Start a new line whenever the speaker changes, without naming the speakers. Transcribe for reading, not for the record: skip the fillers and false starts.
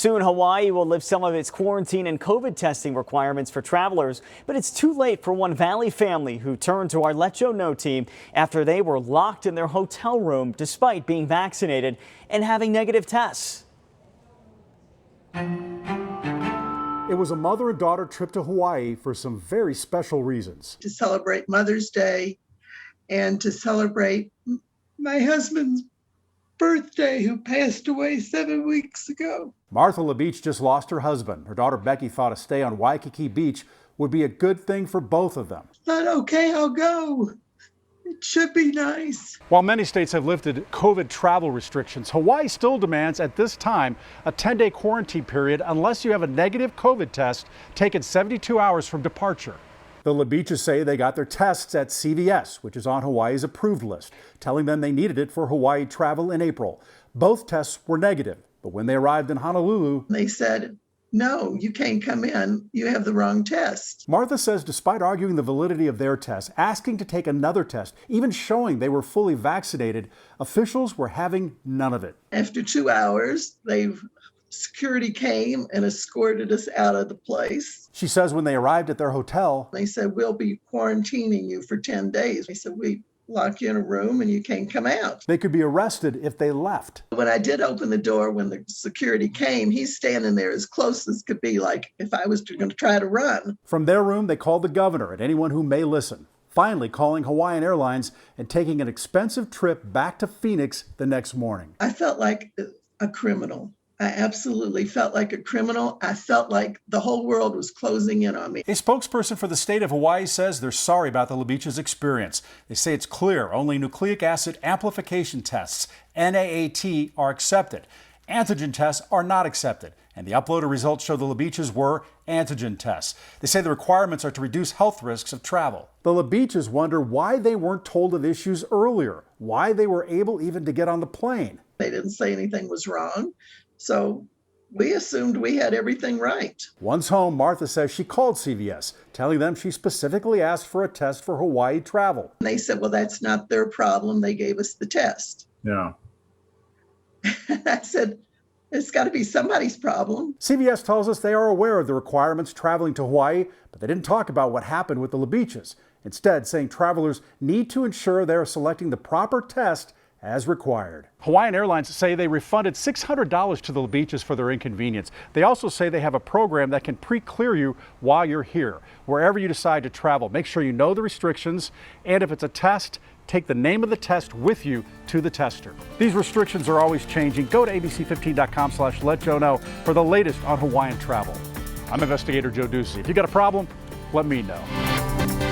Soon, Hawaii will lift some of its quarantine and COVID testing requirements for travelers, but it's too late for one Valley family who turned to our Let Joe Know team after they were locked in their hotel room despite being vaccinated and having negative tests.
It was a mother and daughter trip to Hawaii for some very special reasons.
To celebrate Mother's Day and to celebrate my husband's birthday, who passed away 7 weeks ago.
Martha LaBeach just lost her husband. Her daughter Becky thought a stay on Waikiki Beach would be a good thing for both of them.
But okay, I'll go. It should be nice.
While many states have lifted COVID travel restrictions, Hawaii still demands at this time a 10-day quarantine period unless you have a negative COVID test taken 72 hours from departure. The LaBeaches say they got their tests at CVS, which is on Hawaii's approved list, telling them they needed it for Hawaii travel in April. Both tests were negative, but when they arrived in Honolulu,
they said, no, you can't come in. You have the wrong test.
Martha says despite arguing the validity of their test, asking to take another test, even showing they were fully vaccinated, officials were having none of it.
After 2 hours, security came and escorted us out of the place.
She says when they arrived at their hotel,
they said, we'll be quarantining you for 10 days. They said, we lock you in a room and you can't come out.
They could be arrested if they left.
When I did open the door, when the security came, he's standing there as close as could be, like if I was going to try to run.
From their room, they called the governor and anyone who may listen, finally calling Hawaiian Airlines and taking an expensive trip back to Phoenix the next morning.
I felt like a criminal. I absolutely felt like a criminal. I felt like the whole world was closing in on me.
A spokesperson for the state of Hawaii says they're sorry about the LaBeaches' experience. They say it's clear only nucleic acid amplification tests, NAAT, are accepted. Antigen tests are not accepted, and the uploaded results show the LaBeaches were antigen tests. They say the requirements are to reduce health risks of travel. The LaBeaches wonder why they weren't told of issues earlier, why they were able even to get on the plane.
They didn't say anything was wrong. So we assumed we had everything right.
Once home, Martha says she called CVS, telling them she specifically asked for a test for Hawaii travel.
And they said, well, that's not their problem. They gave us the test.
Yeah.
I said, it's got to be somebody's problem.
CVS tells us they are aware of the requirements traveling to Hawaii, but they didn't talk about what happened with the LaBeaches. Instead, saying travelers need to ensure they are selecting the proper test as required. Hawaiian Airlines say they refunded $600 to the LaBeaches for their inconvenience. They also say they have a program that can pre-clear you while you're here. Wherever you decide to travel, make sure you know the restrictions, and if it's a test, take the name of the test with you to the tester. These restrictions are always changing. Go to abc15.com/letjoeknow for the latest on Hawaiian travel. I'm investigator Joe Ducey. If you got a problem, let me know.